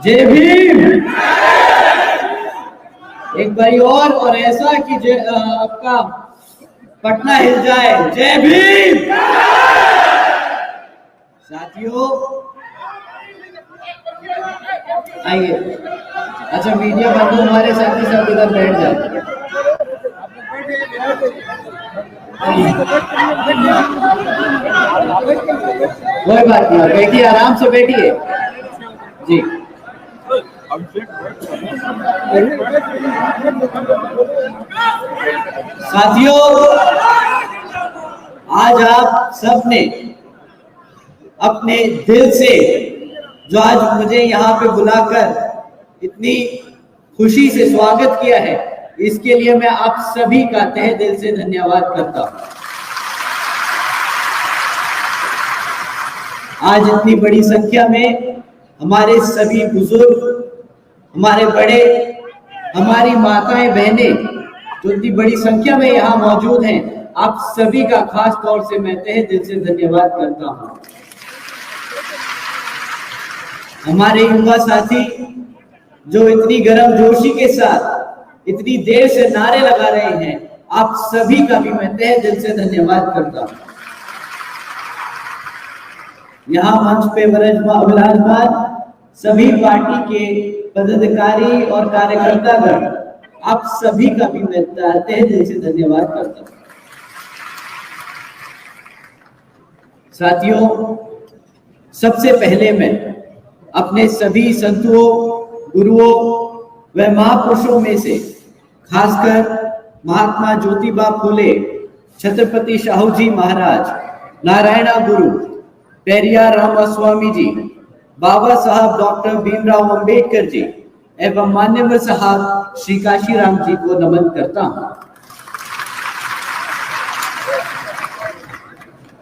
जय भीम। एक बारी और ऐसा कि आपका पटना हिल जाए। जय भीम। साथियों आइए। अच्छा मीडिया बंधु हमारे साथी सब इधर बैठ जाए। कोई बात नहीं, बैठिए, आराम से बैठिए जी। साथियों आज आप सबने अपने दिल से जो आज मुझे यहाँ पे बुलाकर इतनी खुशी से स्वागत किया है, इसके लिए मैं आप सभी का तहे दिल से धन्यवाद करता हूँ। आज इतनी बड़ी संख्या में हमारे सभी बुजुर्ग, हमारे बड़े, हमारी माताएं बहनें जो इतनी बड़ी संख्या में यहाँ मौजूद हैं, आप सभी का खास तौर से मैं तहे दिल से धन्यवाद करता हूँ। हमारे युवा साथी जो इतनी गर्मजोशी के साथ इतनी देर से नारे लगा रहे हैं, आप सभी का भी मैं तहे दिल से धन्यवाद करता हूँ। यहाँ मंच पे विराजमान सभी पार्टी के पदाधिकारी और कार्यकर्तागण, आप सभी का भी मैं तहे दिल से धन्यवाद करता हूँ। साथियों सबसे पहले मैं अपने सभी संतों, गुरुओं व महापुरुषों में से खासकर महात्मा ज्योतिबा फुले, छत्रपति शाहू जी महाराज, नारायणा गुरु, पेरियार रामास्वामी जी, बाबा साहब डॉक्टर भीमराव अंबेडकर जी एवं मान्यवर साहब श्री काशीराम जी को नमन करता हूं।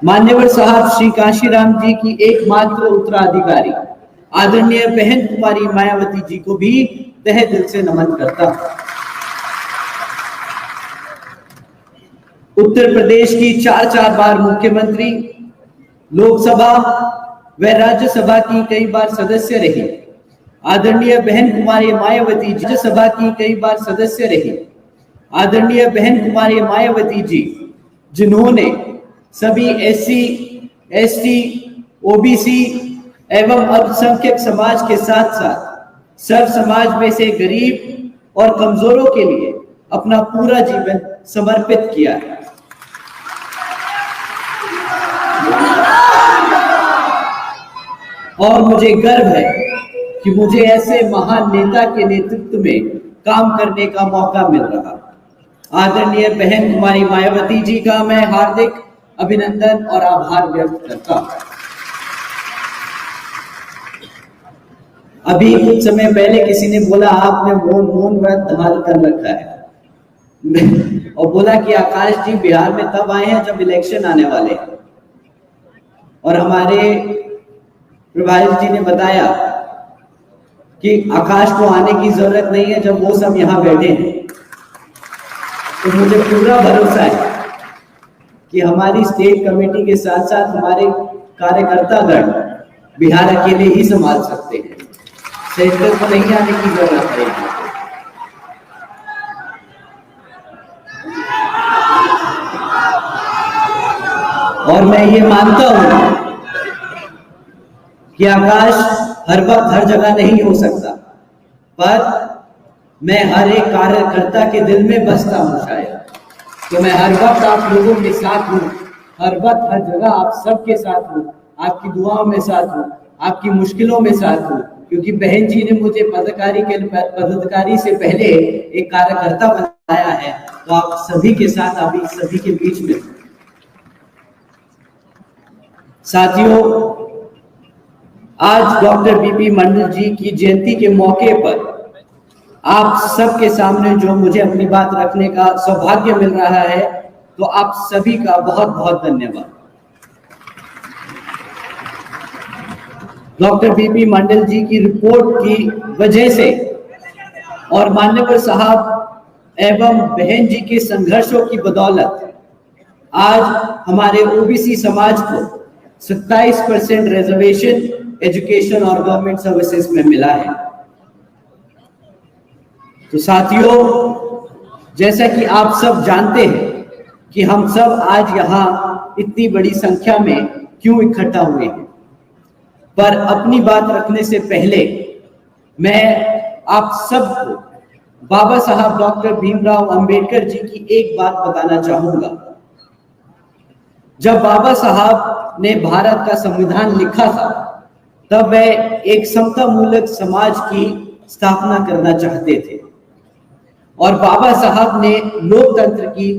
मान्यवर साहब श्री काशीराम जी की एकमात्र उत्तराधिकारी आदरणीय बहन कुमारी मायावती जी को भी तहे दिल से नमन करता हूं। उत्तर प्रदेश की 4 बार मुख्यमंत्री, लोकसभा व राज्यसभा की कई बार सदस्य रही आदरणीय बहन कुमारी मायावती जी, राज्यसभा की कई बार सदस्य रही आदरणीय बहन कुमारी मायावती जी, जिन्होंने सभी SC, ST, OBC एवं अल्पसंख्यक समाज के साथ साथ सर्व समाज में से गरीब और कमजोरों के लिए अपना पूरा जीवन समर्पित किया है। और मुझे गर्व है कि मुझे ऐसे महान नेता के नेतृत्व में काम करने का मौका मिल रहा। आदरणीय बहन कुमारी मायावती जी का मैं हार्दिक अभिनंदन और आभार व्यक्त करता हूं। अभी कुछ समय पहले किसी ने बोला आपने मौन व्रत धारण कर रखा है और बोला कि आकाश जी बिहार में तब आए हैं जब इलेक्शन आने वाले हैं। और हमारे प्रभारी जी ने बताया कि आकाश को आने की जरूरत नहीं है जब वो सब यहाँ बैठे हैं। तो मुझे पूरा भरोसा है कि हमारी स्टेट कमेटी के साथ साथ हमारे कार्यकर्तागण बिहार अकेले ही संभाल सकते हैं, सेंटर को नहीं आने की जरूरत पड़ेगी। और मैं ये मानता हूं कि आकाश हर वक्त हर जगह नहीं हो सकता, पर मैं हर एक कार्यकर्ता के दिल में बसता हूं शायद। तो मैं हर वक्त आप लोगों के साथ हूं, हर वक्त हर जगह आप सबके साथ हूं, आपकी दुआओं में साथ हूं, आपकी मुश्किलों में साथ हूं, क्योंकि बहन जी ने मुझे पदाधिकारी से पहले एक कार्यकर्ता बनाया है। तो आप सभी के साथ, अभी सभी के बीच में। साथियों आज डॉक्टर बीपी मंडल जी की जयंती के मौके पर आप सबके सामने जो मुझे अपनी बात रखने का सौभाग्य मिल रहा है, तो आप सभी का बहुत बहुत धन्यवाद। डॉक्टर बीपी मंडल जी की रिपोर्ट की वजह से और मान्यवर साहब एवं बहन जी के संघर्षों की बदौलत आज हमारे ओबीसी समाज को 27% रिजर्वेशन एजुकेशन और गवर्नमेंट सर्विसेज में मिला है। तो साथियों, जैसा कि आप सब जानते हैं कि हम सब आज यहाँ इतनी बड़ी संख्या में क्यों इकट्ठा हुए हैं, पर अपनी बात रखने से पहले मैं आप सबको बाबा साहब डॉक्टर भीमराव अंबेडकर जी की एक बात बताना चाहूंगा। जब बाबा साहब ने भारत का संविधान लिखा था, तब वे एक समता मूलक समाज की स्थापना करना चाहते थे और बाबा साहब ने लोकतंत्र की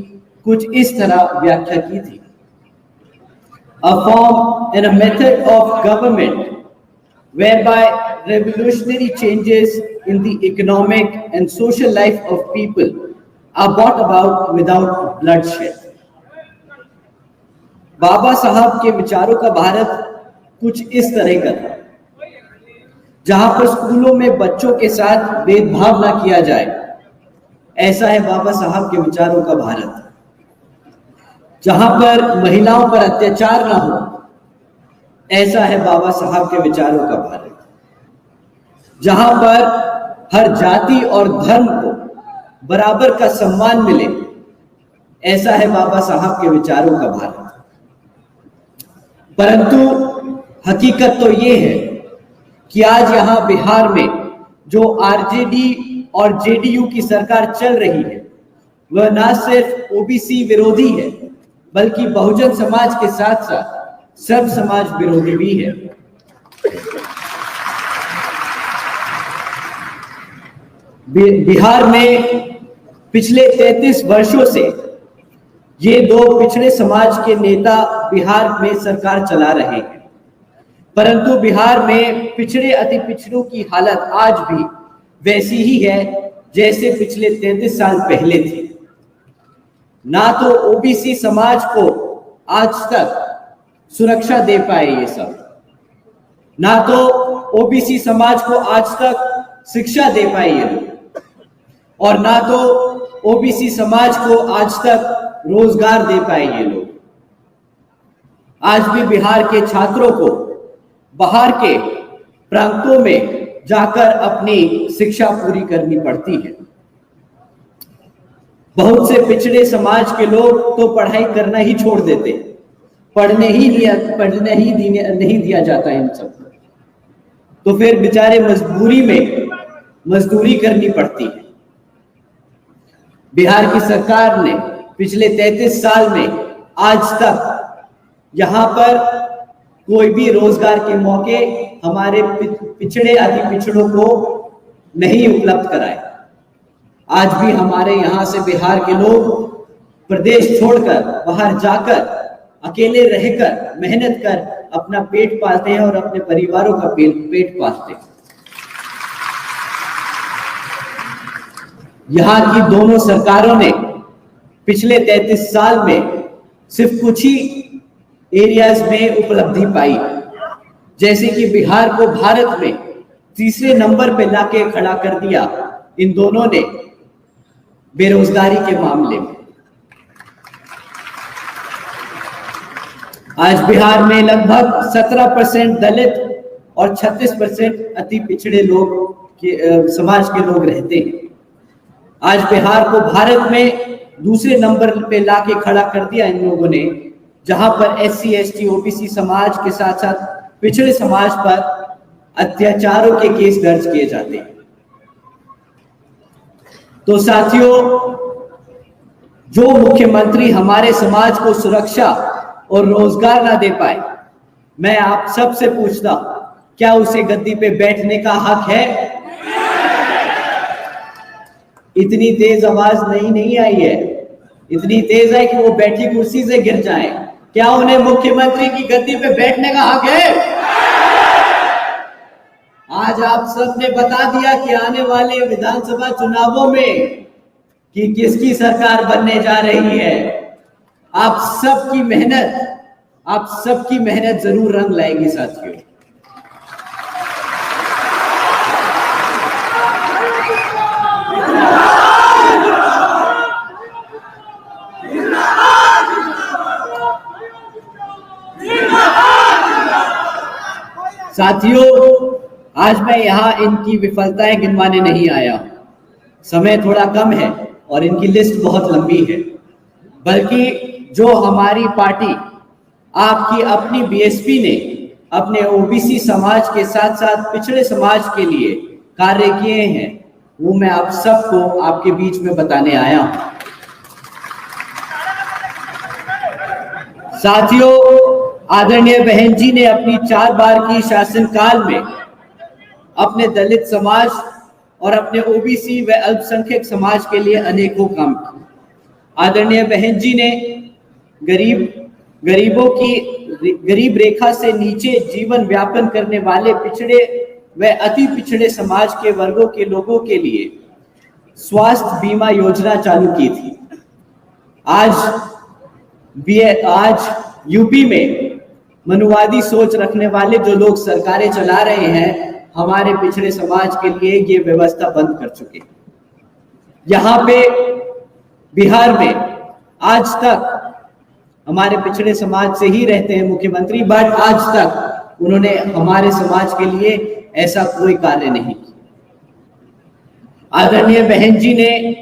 कुछ इस तरह व्याख्या की थी: a form and a method of government whereby revolutionary changes in the economic and social life of people are brought about without bloodshed. बाबा साहब के विचारों का भारत कुछ इस तरह का था, जहां पर स्कूलों में बच्चों के साथ भेदभाव ना किया जाए, ऐसा है बाबा साहब के विचारों का भारत। जहां पर महिलाओं पर अत्याचार ना हो, ऐसा है बाबा साहब के विचारों का भारत। जहां पर हर जाति और धर्म को बराबर का सम्मान मिले, ऐसा है बाबा साहब के विचारों का भारत। परंतु हकीकत तो ये है कि आज यहां बिहार में जो आरजेडी और जेडीयू की सरकार चल रही है, वह ना सिर्फ ओबीसी विरोधी है, बल्कि बहुजन समाज के साथ साथ सब समाज विरोधी भी है। बिहार में पिछले 33 वर्षों से ये दो पिछड़े समाज के नेता बिहार में सरकार चला रहे हैं, परंतु बिहार में पिछड़े अति पिछड़ों की हालत आज भी वैसी ही है जैसे पिछले 33 साल पहले थी। ना तो ओबीसी समाज को आज तक सुरक्षा दे पाए ये सब, ना तो ओबीसी समाज को आज तक शिक्षा दे पाए ये लोग, और ना तो ओबीसी समाज को आज तक रोजगार दे पाए ये लोग। आज भी बिहार के छात्रों को बाहर के प्रांतों में जाकर अपनी शिक्षा पूरी करनी पड़ती है। बहुत से पिछड़े समाज के लोग तो पढ़ाई करना ही छोड़ देते, पढ़ने ही नहीं दिया जाता इन सबको, तो फिर बेचारे मजबूरी में मजदूरी करनी पड़ती है। बिहार की सरकार ने पिछले 33 साल में आज तक यहाँ पर कोई भी रोजगार के मौके हमारे पिछड़े अति पिछड़ों को नहीं उपलब्ध कराए। आज भी हमारे यहाँ से बिहार के लोग प्रदेश छोड़कर बाहर जाकर अकेले रहकर मेहनत कर अपना पेट पालते हैं और अपने परिवारों का पेट पालते हैं। यहाँ की दोनों सरकारों ने पिछले 33 साल में सिर्फ कुछ ही एरियाज में उपलब्धि पाई, जैसे कि बिहार को भारत में तीसरे नंबर पे लाके खड़ा कर दिया इन दोनों ने बेरोजगारी के मामले में। आज बिहार में लगभग 17% दलित और 36% अति पिछड़े लोग के समाज के लोग रहते हैं। आज बिहार को भारत में दूसरे नंबर पे लाके खड़ा कर दिया इन लोगों ने, जहां पर SC ST OBC समाज के साथ साथ पिछड़े समाज पर अत्याचारों के केस दर्ज किए जाते हैं। तो साथियों, जो मुख्यमंत्री हमारे समाज को सुरक्षा और रोजगार ना दे पाए, मैं आप सब से पूछता हूं, क्या उसे गद्दी पे बैठने का हक है? इतनी तेज आवाज नहीं आई है, इतनी तेज है कि वो बैठी कुर्सी से गिर जाए। क्या उन्हें मुख्यमंत्री की गद्दी पे बैठने का हक है? आज आप सब ने बता दिया कि आने वाले विधानसभा चुनावों में कि किसकी सरकार बनने जा रही है। आप सबकी मेहनत जरूर रंग लाएगी साथियों। साथियों, आज मैं यहाँ इनकी विफलताएं गिनवाने नहीं आया, समय थोड़ा कम है और इनकी लिस्ट बहुत लंबी है, बल्कि जो हमारी पार्टी आपकी अपनी बीएसपी ने अपने ओबीसी समाज के साथ साथ पिछड़े समाज के लिए कार्य किए हैं, वो मैं आप सबको आपके बीच में बताने आया हूं। साथियों, आदरणीय बहन जी ने अपनी 4 बार की शासनकाल में अपने दलित समाज और अपने ओबीसी व अल्पसंख्यक समाज के लिए अनेकों काम किए। आदरणीय बहन जी ने गरीबों की गरीब रेखा से नीचे जीवन व्यापन करने वाले पिछड़े व अति पिछड़े समाज के वर्गों के लोगों के लिए स्वास्थ्य बीमा योजना चालू की थी। आज यूपी में मनुवादी सोच रखने वाले जो लोग सरकारें चला रहे हैं, हमारे पिछड़े समाज के लिए ये व्यवस्था बंद कर चुके। यहाँ पे बिहार में आज तक हमारे पिछड़े समाज से ही रहते हैं मुख्यमंत्री, बट आज तक उन्होंने हमारे समाज के लिए ऐसा कोई कार्य नहीं किया। आदरणीय बहन जी ने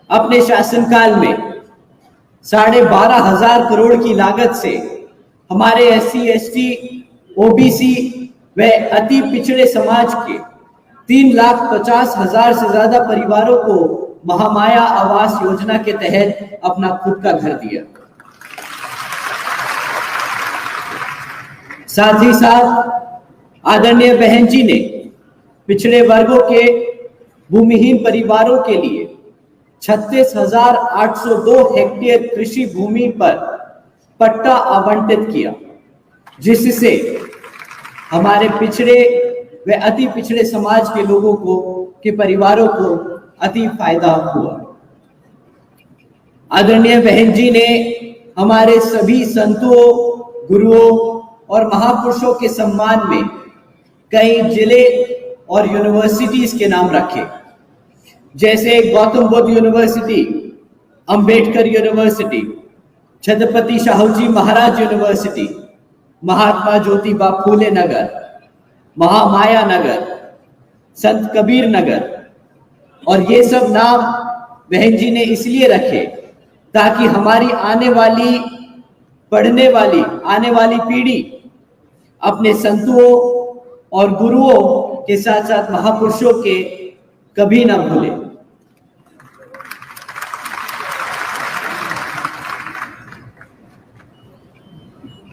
अपने शासनकाल में 12,500 करोड़ की लागत से हमारे SC, ST, OBC व अति पिछड़े समाज के 3,50,000 से ज्यादा परिवारों को महामाया आवास योजना के तहत अपना खुद का घर दिया। साथ ही साथ आदरणीय बहन जी ने पिछड़े वर्गों के भूमिहीन परिवारों के लिए 36,802 हेक्टेयर कृषि भूमि पर पट्टा आवंटित किया, जिससे हमारे पिछड़े व अति पिछड़े समाज के लोगों को के परिवारों को अति फायदा हुआ। आदरणीय बहन जी ने हमारे सभी संतों, गुरुओं और महापुरुषों के सम्मान में कई जिले और यूनिवर्सिटीज के नाम रखे, जैसे Gautam Buddha university, Ambedkar university, Chhatrapati Shahuji Maharaj university, Mahatma Jyotiba Phule नगर, महामाया नगर, संत कबीर नगर। और ये सब नाम बहन जी ने इसलिए रखे ताकि हमारी आने वाली पीढ़ी अपने संतों और गुरुओं के साथ साथ महापुरुषों के कभी ना भूले।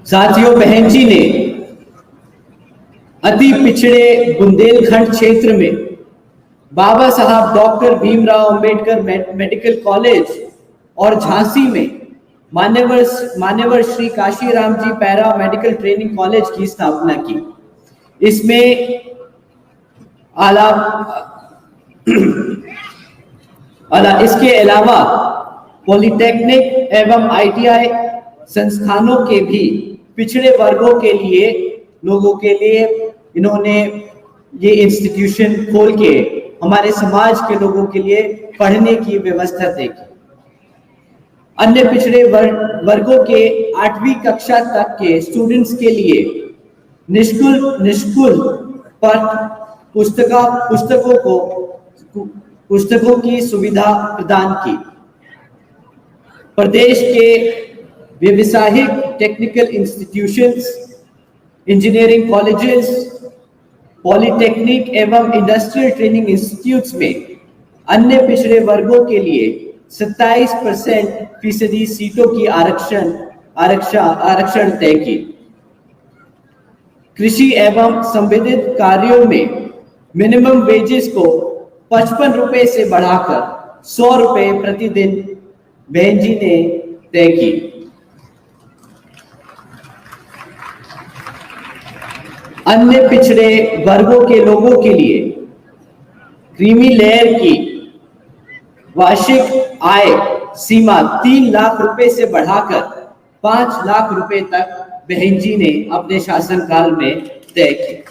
साथियों, बहन जी ने अति पिछड़े बुंदेलखंड क्षेत्र में बाबा साहब doctor Bhimrao Ambedkar medical college और झांसी में मान्यवर श्री काशीराम जी पैरा मेडिकल ट्रेनिंग कॉलेज की स्थापना की। इसमें इसके अलावा पॉलिटेक्निक एवं ITI संस्थानों के भी पिछड़े वर्गों के लिए लोगों के लिए इन्होंने ये इंस्टीट्यूशन खोल के हमारे समाज के लोगों के लिए पढ़ने की व्यवस्था देखी। अन्य पिछड़े वर्गों के 8वीं कक्षा तक के स्टूडेंट्स के लिए निःशुल्क पुस्तकों की सुविधा प्रदान की। प्रदेश के व्यावसायिक technical institutions, engineering colleges, polytechnic एवं इंडस्ट्रियल ट्रेनिंग इंस्टीट्यूट्स में अन्य पिछड़े वर्गों के लिए 27% सीटों की आरक्षण तय की। कृषि एवं संबंधित कार्यों में मिनिमम वेजेस को 55 रुपए से बढ़ाकर 100 रुपए प्रतिदिन बहन जी ने तय की। अन्य पिछड़े वर्गों के लोगों के लिए क्रीमी लेयर की वार्षिक आय सीमा 3 लाख रुपए से बढ़ाकर 5 लाख रुपए तक बहन जी ने अपने शासनकाल में तय की।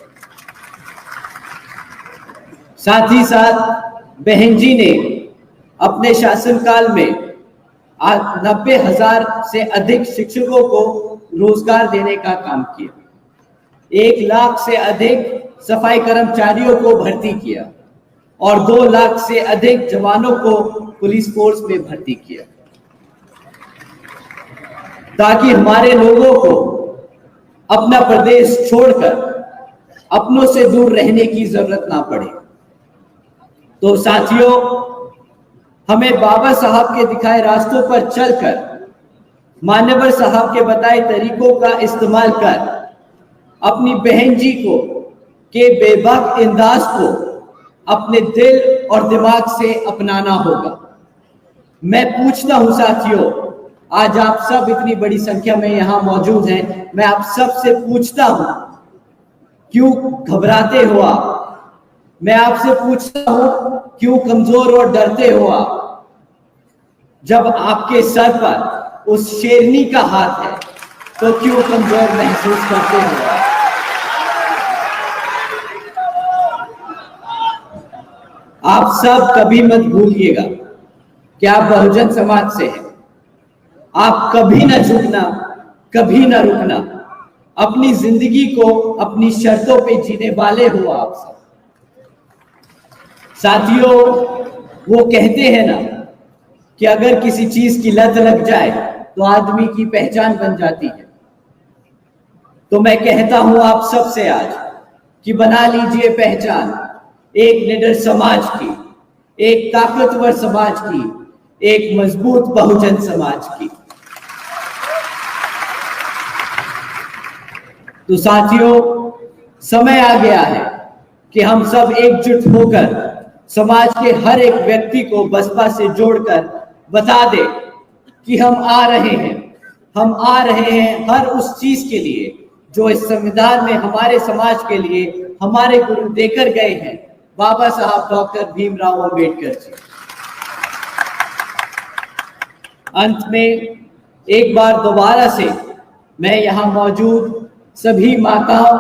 साथ ही साथ बहन जी ने अपने शासनकाल में 90,000 से अधिक शिक्षकों को रोजगार देने का काम किया। 1 लाख से अधिक सफाई कर्मचारियों को भर्ती किया। और 2 लाख से अधिक जवानों को पुलिस फोर्स में भर्ती किया, ताकि हमारे लोगों को अपना प्रदेश छोड़कर अपनों से दूर रहने की जरूरत ना पड़े। तो साथियों, हमें बाबा साहब के दिखाए रास्तों पर चलकर, मान्यवर साहब के बताए तरीकों का इस्तेमाल कर अपनी बहन जी को के बेबाक अंदाज को अपने दिल और दिमाग से अपनाना होगा। मैं पूछता हूं साथियों, आज आप सब इतनी बड़ी संख्या में यहां मौजूद हैं, मैं आप सब से पूछता हूं, क्यों घबराते हो आप? मैं आपसे पूछता हूं, क्यों कमजोर और डरते हो आप? जब आपके सर पर उस शेरनी का हाथ है तो क्यों कमजोर महसूस करते हो आप? आप सब कभी मत भूलिएगा कि आप बहुजन समाज से हैं। आप कभी ना झुकना, कभी ना रुकना, अपनी जिंदगी को अपनी शर्तों पे जीने वाले हो आप सब। साथियों, वो कहते हैं ना कि अगर किसी चीज की लत लग जाए तो आदमी की पहचान बन जाती है। तो मैं कहता हूं आप सब से आज कि बना लीजिए पहचान एक निडर समाज की, एक ताकतवर समाज की, एक मजबूत बहुजन समाज की। तो साथियों, समय आ गया है कि हम सब एकजुट होकर समाज के हर एक व्यक्ति को बसपा से जोड़कर बता दे कि हम आ रहे हैं, हम आ रहे हैं हर उस चीज के लिए जो इस संविधान में हमारे समाज के लिए हमारे गुरु देकर गए हैं, बाबा साहब डॉक्टर भीमराव अंबेडकर जी। अंत में एक बार दोबारा से मैं यहाँ मौजूद सभी माताओं